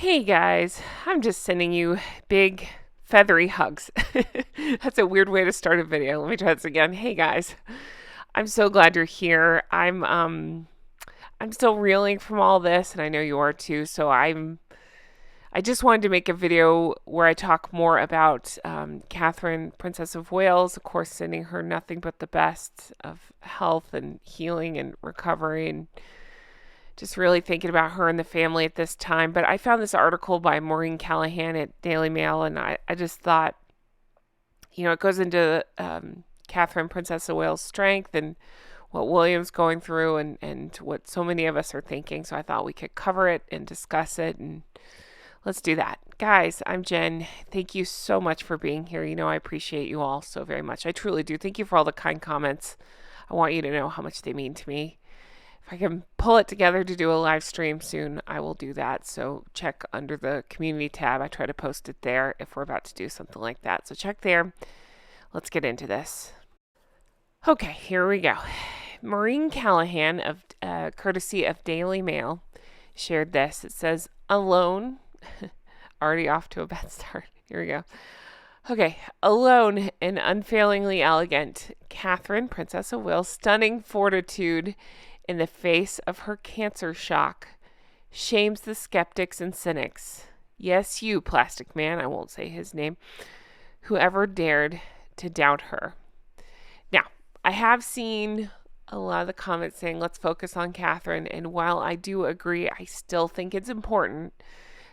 Hey guys, I'm just sending you big feathery hugs. That's a weird way to start a video. Let me try this again. Hey guys, I'm so glad you're here. I'm still reeling from all this, and I know you are too. I just wanted to make a video where I talk more about Catherine, Princess of Wales. Of course, sending her nothing but the best of health and healing and recovery, and just really thinking about her and the family at this time. But I found this article by Maureen Callahan at Daily Mail, and I just thought, it goes into Catherine, Princess of Wales' strength and what William's going through and what so many of us are thinking. So I thought we could cover it and discuss it, and let's do that. Guys, I'm Jen. Thank you so much for being here. I appreciate you all so very much. I truly do. Thank you for all the kind comments. I want you to know how much they mean to me. If I can pull it together to do a live stream soon, I will do that. So check under the community tab. I try to post it there if we're about to do something like that. So check there. Let's get into this. Okay, here we go. Maureen Callahan, of courtesy of Daily Mail, shared this. It says, alone, already off to a bad start. Here we go. Okay, alone and unfailingly elegant, Catherine, Princess of Wales' stunning fortitude in the face of her cancer shock shames the skeptics and cynics. Yes, you, plastic man, I won't say his name, whoever dared to doubt her. Now, I have seen a lot of the comments saying, let's focus on Catherine. And while I do agree, I still think it's important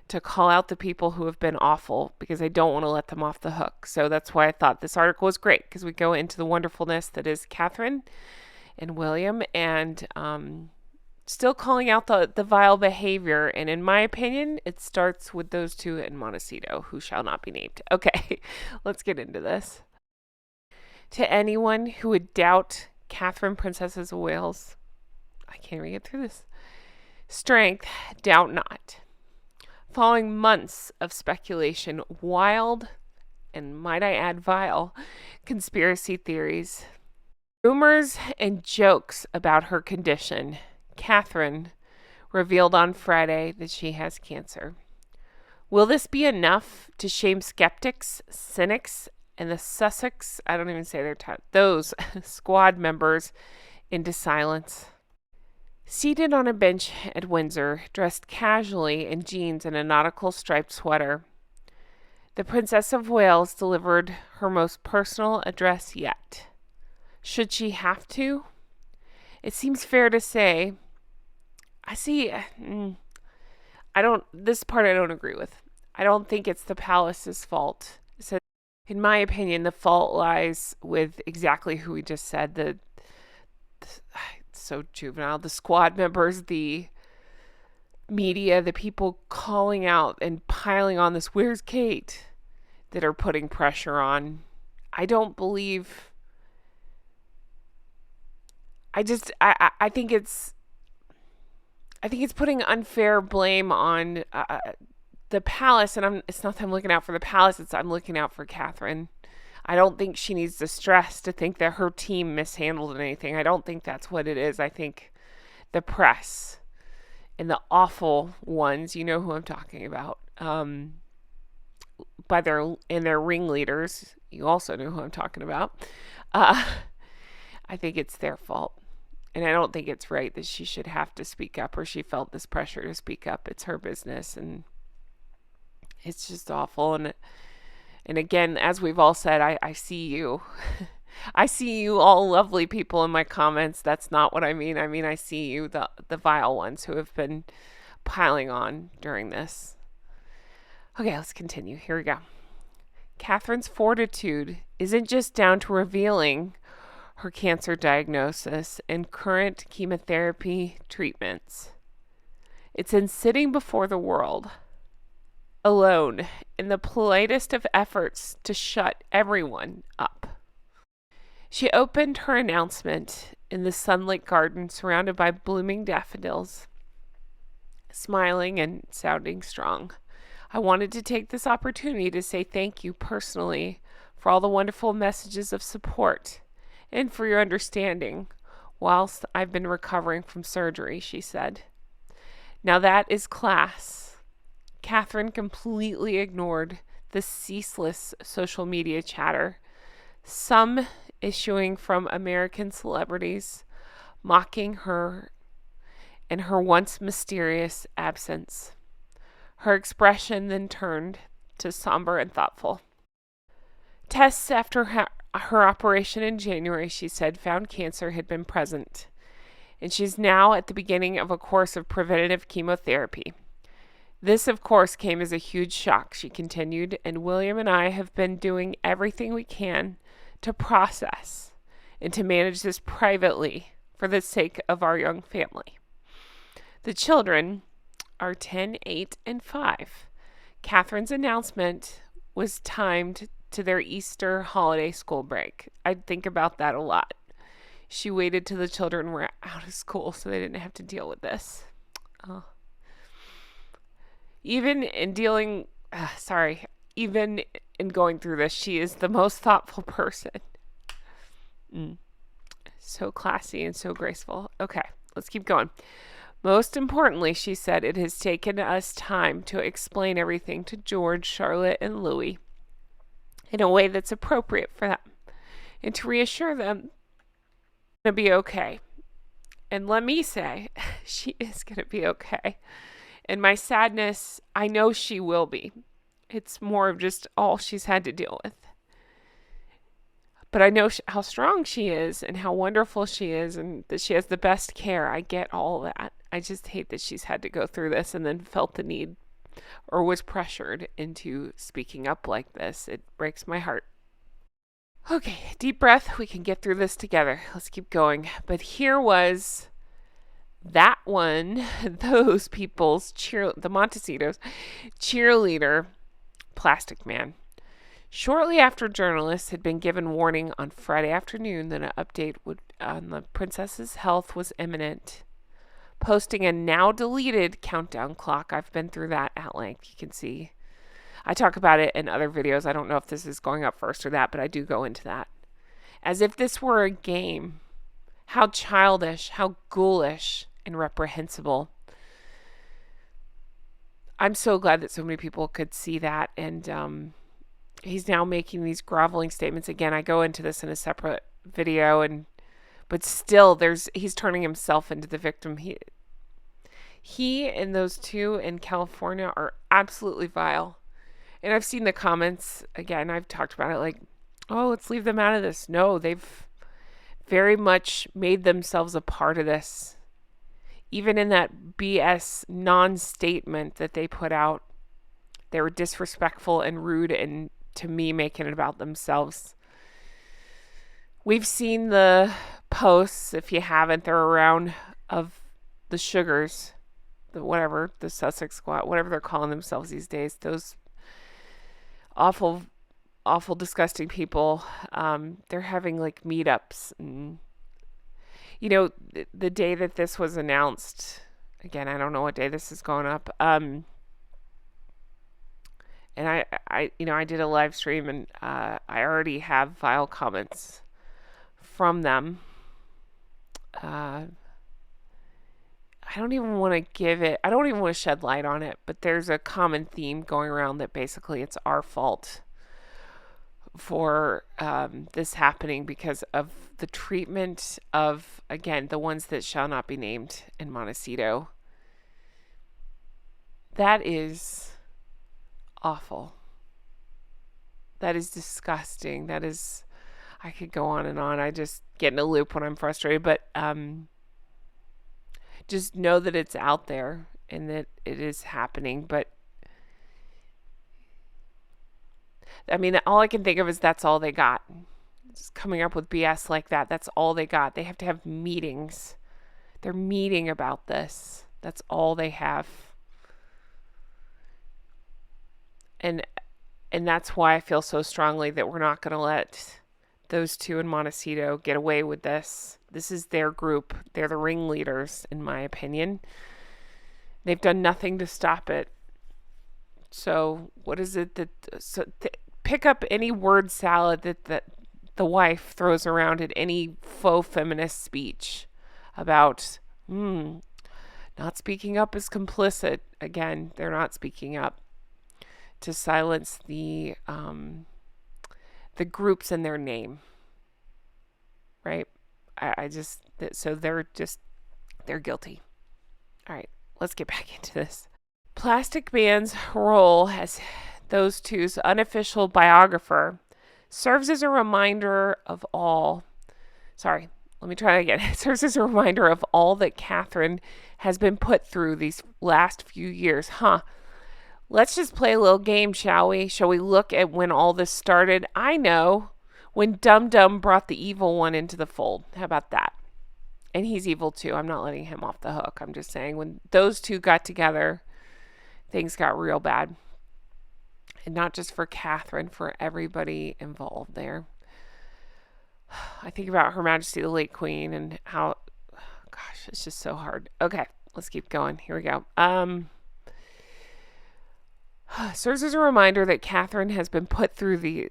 to call out the people who have been awful because I don't want to let them off the hook. So that's why I thought this article was great, because we go into the wonderfulness that is Catherine and William, and still calling out the vile behavior. And in my opinion, it starts with those two in Montecito, who shall not be named. Okay, let's get into this. To anyone who would doubt Catherine, Princess of Wales, I can't even get through this, strength, doubt not. Following months of speculation, wild, and might I add vile, conspiracy theories, rumors and jokes about her condition, Catherine revealed on Friday that she has cancer. Will this be enough to shame skeptics, cynics, and the Sussex, I don't even say their title, those squad members into silence? Seated on a bench at Windsor, dressed casually in jeans and a nautical striped sweater, the Princess of Wales delivered her most personal address yet. Should she have to? It seems fair to say, this part I don't agree with. I don't think it's the palace's fault. So, in my opinion, the fault lies with exactly who we just said, it's so juvenile, the squad members, the media, the people calling out and piling on this, where's Kate, that are putting pressure on. I don't believe... I think it's putting unfair blame on the palace, and it's not that I'm looking out for the palace, I'm looking out for Catherine. I don't think she needs the stress to think that her team mishandled anything. I don't think that's what it is. I think the press and the awful ones, you know who I'm talking about, by their ringleaders, you also know who I'm talking about. I think it's their fault. And I don't think it's right that she should have to speak up, or she felt this pressure to speak up. It's her business, and it's just awful. And again, as we've all said, I see you. I see you all lovely people in my comments. That's not what I mean. I mean, I see you, the vile ones who have been piling on during this. Okay, let's continue. Here we go. Catherine's fortitude isn't just down to revealing her cancer diagnosis and current chemotherapy treatments. It's in sitting before the world, alone, in the politest of efforts to shut everyone up. She opened her announcement in the sunlit garden surrounded by blooming daffodils, smiling and sounding strong. I wanted to take this opportunity to say thank you personally for all the wonderful messages of support and for your understanding whilst I've been recovering from surgery, she said. Now that is class. Catherine completely ignored the ceaseless social media chatter, some issuing from American celebrities, mocking her and her once mysterious absence. Her expression then turned to somber and thoughtful. Tests after her operation in January, she said, found cancer had been present, and she's now at the beginning of a course of preventative chemotherapy. This, of course, came as a huge shock, she continued, and William and I have been doing everything we can to process and to manage this privately for the sake of our young family. The children are 10, 8, and 5. Catherine's announcement was timed to their Easter holiday school break. I think about that a lot. She waited till the children were out of school so they didn't have to deal with this. Oh. Even in going through this, she is the most thoughtful person. So classy and so graceful. Okay, let's keep going. Most importantly, she said, it has taken us time to explain everything to George, Charlotte, and Louis in a way that's appropriate for them and to reassure them to be okay. And let me say, she is going to be okay. And my sadness, I know she will be. It's more of just all she's had to deal with. But I know how strong she is and how wonderful she is and that she has the best care. I get all that. I just hate that she's had to go through this and then felt the need or was pressured into speaking up like this. It breaks my heart. Okay, deep breath. We can get through this together. Let's keep going. But here was that one, those people's the Montecito's cheerleader, Plastic Man. Shortly after journalists had been given warning on Friday afternoon that an update on the princess's health was imminent, posting a now deleted countdown clock. I've been through that at length. You can see. I talk about it in other videos. I don't know if this is going up first or that, but I do go into that. As if this were a game. How childish, how ghoulish, and reprehensible. I'm so glad that so many people could see that, and he's now making these groveling statements. Again, I go into this in a separate video, but still he's turning himself into the victim. He and those two in California are absolutely vile. And I've seen the comments, again, I've talked about it like, oh, let's leave them out of this. No, they've very much made themselves a part of this. Even in that BS non-statement that they put out, they were disrespectful and rude and to me making it about themselves. We've seen the posts, if you haven't, they're around, of the Sugars, the Sussex squad, whatever they're calling themselves these days, those awful, disgusting people. They're having like meetups, and the day that this was announced, again, I don't know what day this is going up. And I did a live stream, and I already have vile comments from them. I don't even want to shed light on it, but there's a common theme going around that basically it's our fault for this happening because of the treatment of, again, the ones that shall not be named in Montecito. That is awful. That is disgusting. I could go on and on. I just get in a loop when I'm frustrated, but just know that it's out there and that it is happening. But I mean, all I can think of is that's all they got. Just coming up with BS like that. That's all they got. They have to have meetings. They're meeting about this. That's all they have. And that's why I feel so strongly that we're not going to let those two in Montecito get away with this. This is their group. They're the ringleaders, in my opinion. They've done nothing to stop it. So what is it pick up any word salad that the wife throws around at any faux feminist speech about not speaking up is complicit. Again, they're not speaking up. to silence the groups in their name, right? So they're guilty. All right, let's get back into this. Plastic Man's role as those two's unofficial biographer serves as a reminder of all. Sorry, let me try again. It serves as a reminder of all that Catherine has been put through these last few years. Let's just play a little game, shall we? Shall we look at when all this started? I know, when Dum Dum brought the evil one into the fold. How about that? And he's evil too. I'm not letting him off the hook. I'm just saying when those two got together, things got real bad. And not just for Catherine, for everybody involved there. I think about Her Majesty the late Queen and how, gosh, it's just so hard. Okay, let's keep going. Here we go. Serves as a reminder that Catherine has been put through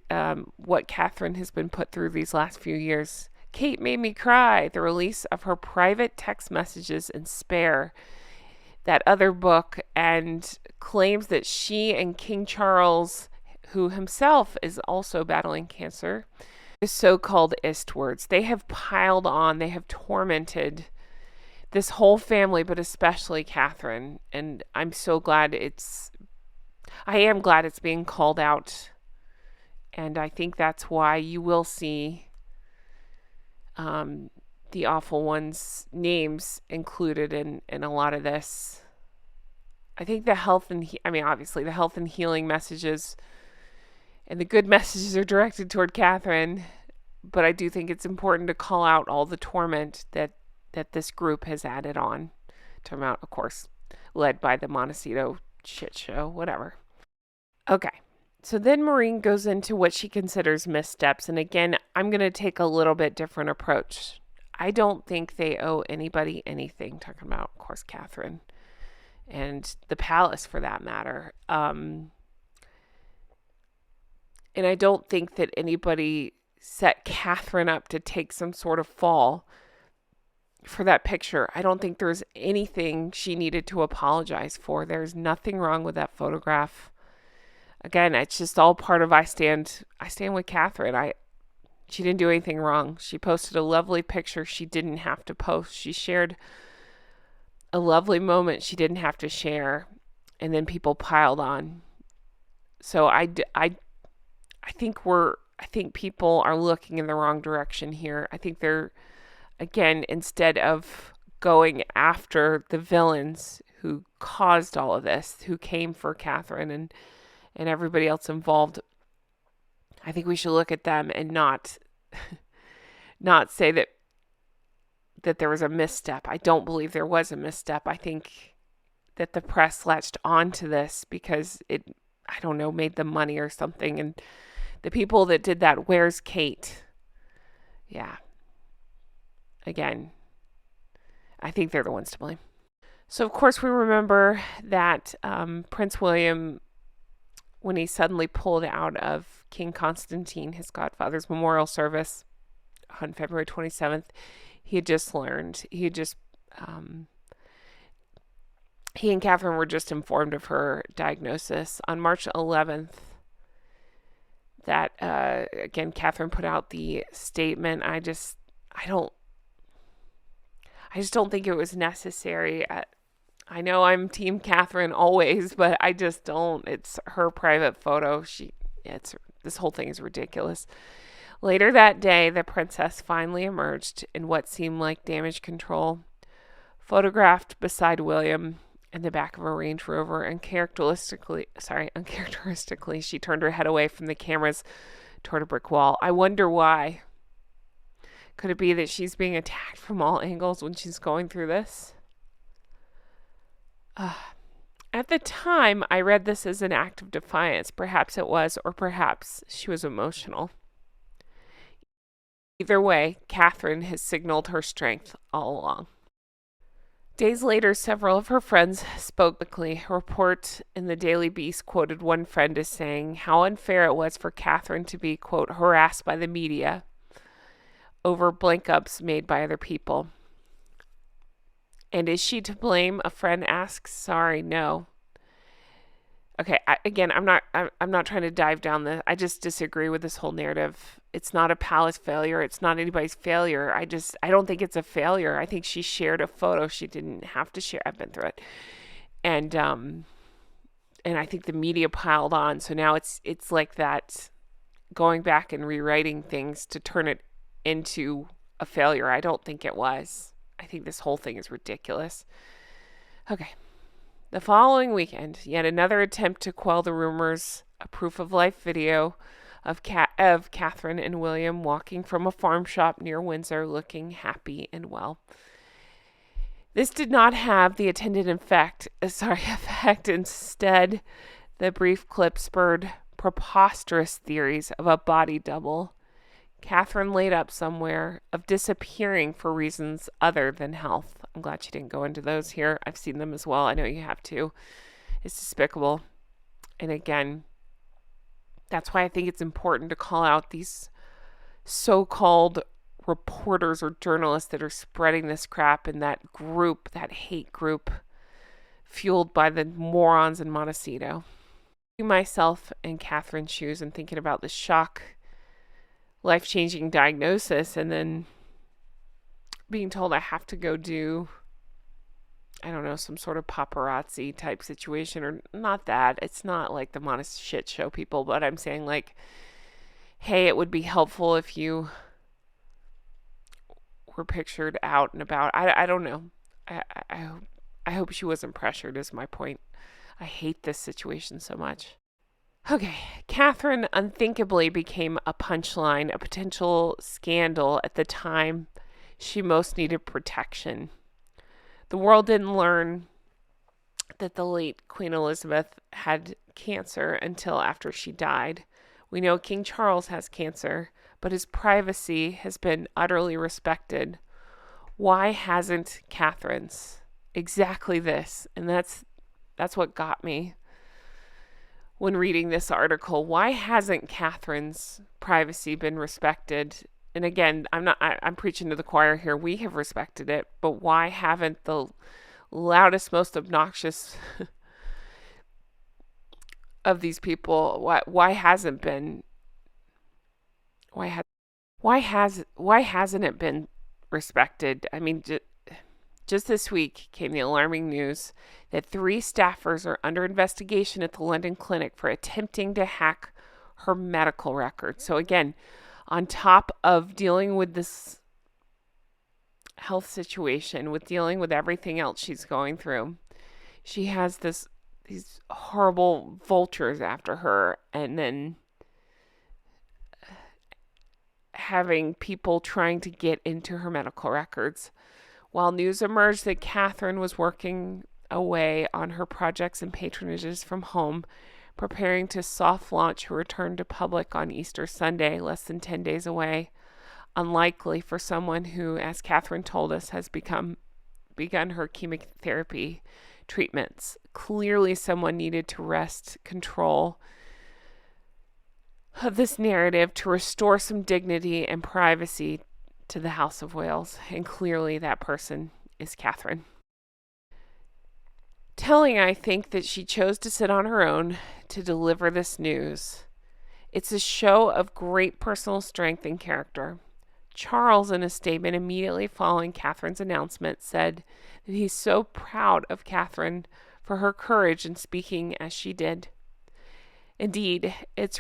what Catherine has been put through these last few years. Kate Made Me Cry, the release of her private text messages in Spare, that other book, and claims that she and King Charles, who himself is also battling cancer, the so-called Istwards, they have piled on, they have tormented this whole family, but especially Catherine. And I am glad it's being called out. And I think that's why you will see the awful ones' names included in a lot of this. I think obviously the health and healing messages and the good messages are directed toward Catherine, but I do think it's important to call out all the torment that this group has added on. Talking about, of course, led by the Montecito shit show, whatever. Okay. So then Maureen goes into what she considers missteps. And again, I'm going to take a little bit different approach. I don't think they owe anybody anything. Talking about, of course, Catherine and the palace for that matter. And I don't think that anybody set Catherine up to take some sort of fall for that picture. I don't think there's anything she needed to apologize for. There's nothing wrong with that photograph. Again, it's just all part of I stand with Catherine. She didn't do anything wrong. She posted a lovely picture she didn't have to post. She shared a lovely moment she didn't have to share, and then people piled on. So I think people are looking in the wrong direction here. I think they're, again, instead of going after the villains who caused all of this, who came for Catherine and everybody else involved, I think we should look at them and not say that there was a misstep. I don't believe there was a misstep. I think that the press latched onto this because it, I don't know, made them money or something. And the people that did that, where's Kate? Yeah. Again, I think they're the ones to blame. So, of course, we remember that Prince William, when he suddenly pulled out of King Constantine, his godfather's memorial service on February 27th, he had just learned, he and Catherine were just informed of her diagnosis. On March 11th, that, again, Catherine put out the statement. I just don't think it was necessary. I know I'm Team Catherine always, but I just don't. It's her private photo. This whole thing is ridiculous. Later that day, the princess finally emerged in what seemed like damage control, photographed beside William in the back of a Range Rover, and uncharacteristically, she turned her head away from the cameras toward a brick wall. I wonder why. Could it be that she's being attacked from all angles when she's going through this? At the time, I read this as an act of defiance. Perhaps it was, or perhaps she was emotional. Either way, Catherine has signaled her strength all along. Days later, several of her friends spoke quickly. A report in the Daily Beast quoted one friend as saying how unfair it was for Catherine to be, quote, harassed by the media over blank-ups made by other people. And is she to blame? A friend asks. Sorry, no. Okay, I'm not trying to dive down the. I just disagree with this whole narrative. It's not a palace failure. It's not anybody's failure. I don't think it's a failure. I think she shared a photo she didn't have to share. I've been through it, and I think the media piled on. So now it's like that, going back and rewriting things to turn it into a failure. I don't think it was. I think this whole thing is ridiculous. Okay. The following weekend, yet another attempt to quell the rumors, a proof of life video of Catherine and William walking from a farm shop near Windsor looking happy and well. This did not have the intended effect. Instead, the brief clip spurred preposterous theories of a body double, Catherine laid up somewhere, of disappearing for reasons other than health. I'm glad she didn't go into those here. I've seen them as well. I know you have too. It's despicable. And again, that's why I think it's important to call out these so-called reporters or journalists that are spreading this crap in that group, that hate group, fueled by the morons in Montecito. Myself in Catherine's shoes and thinking about the shock, life-changing diagnosis, and then being told I have to go do, I don't know, some sort of paparazzi type situation, or not that. It's not like the Montecito shit show people, but I'm saying like, hey, it would be helpful if you were pictured out and about. I don't know. I hope she wasn't pressured is my point. I hate this situation so much. Okay, Catherine unthinkably became a punchline, a potential scandal at the time she most needed protection. The world didn't learn that the late Queen Elizabeth had cancer until after she died. We know King Charles has cancer, but his privacy has been utterly respected. Why hasn't Catherine's? Exactly this, and that's what got me when reading this article. Why hasn't Catherine's privacy been respected? And again, I'm preaching to the choir here. We have respected it, but why haven't the loudest, most obnoxious of these people? Why hasn't it been respected? I mean, just this week came the alarming news that 3 staffers are under investigation at the London clinic for attempting to hack her medical records. So again, on top of dealing with this health situation, with dealing with everything else she's going through, she has these horrible vultures after her, and then having people trying to get into her medical records. While news emerged that Catherine was working away on her projects and patronages from home, preparing to soft launch her return to public on Easter Sunday, less than 10 days away. Unlikely for someone who, as Catherine told us, has begun her chemotherapy treatments. Clearly someone needed to wrest control of this narrative to restore some dignity and privacy to the House of Wales, and clearly that person is Catherine. Telling, I think, that she chose to sit on her own to deliver this news. It's a show of great personal strength and character. Charles, in a statement immediately following Catherine's announcement, said that he's so proud of Catherine for her courage in speaking as she did. Indeed, it's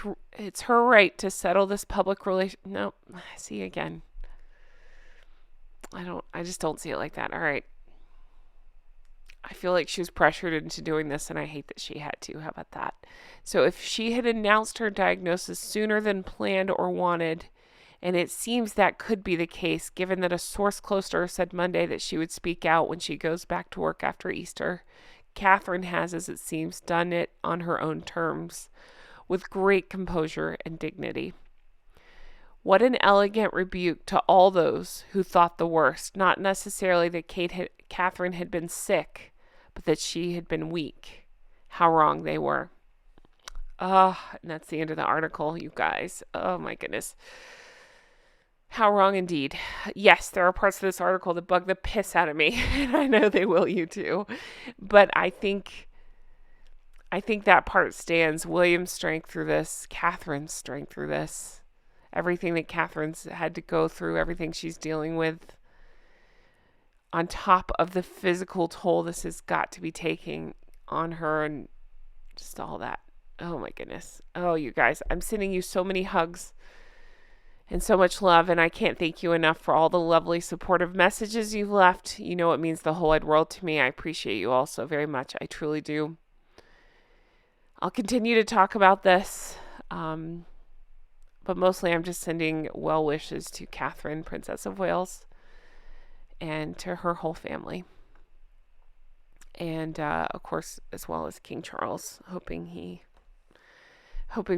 her right to settle this public relation. No, see again. I just don't see it like that. All right. I feel like she was pressured into doing this, and I hate that she had to. How about that? So if she had announced her diagnosis sooner than planned or wanted, and it seems that could be the case, given that a source close to her said Monday that she would speak out when she goes back to work after Easter, Catherine has, as it seems, done it on her own terms, with great composure and dignity. What an elegant rebuke to all those who thought the worst, not necessarily that Catherine had been sick, but that she had been weak. How wrong they were. And that's the end of the article, you guys. Oh my goodness. How wrong indeed. Yes, there are parts of this article that bug the piss out of me, and I know they will you too. But I think I think that part stands. William's strength through this, Catherine's strength through this, everything that Catherine's had to go through, everything she's dealing with, on top of the physical toll this has got to be taking on her and just all that. Oh my goodness. Oh, you guys, I'm sending you so many hugs and so much love, and I can't thank you enough for all the lovely supportive messages you've left. You know it means the whole wide world to me. I appreciate you all so very much. I truly do. I'll continue to talk about this, but mostly I'm just sending well wishes to Catherine, Princess of Wales, and to her whole family. And of course, as well as King Charles, hoping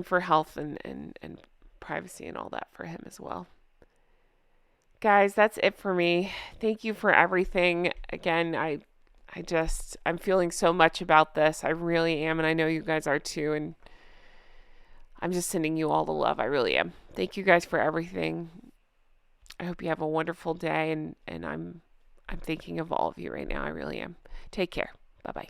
for health and privacy and all that for him as well. Guys, that's it for me. Thank you for everything. Again, I'm feeling so much about this. I really am, and I know you guys are too, and I'm just sending you all the love. I really am. Thank you guys for everything. I hope you have a wonderful day, and I'm thinking of all of you right now. I really am. Take care. Bye-bye.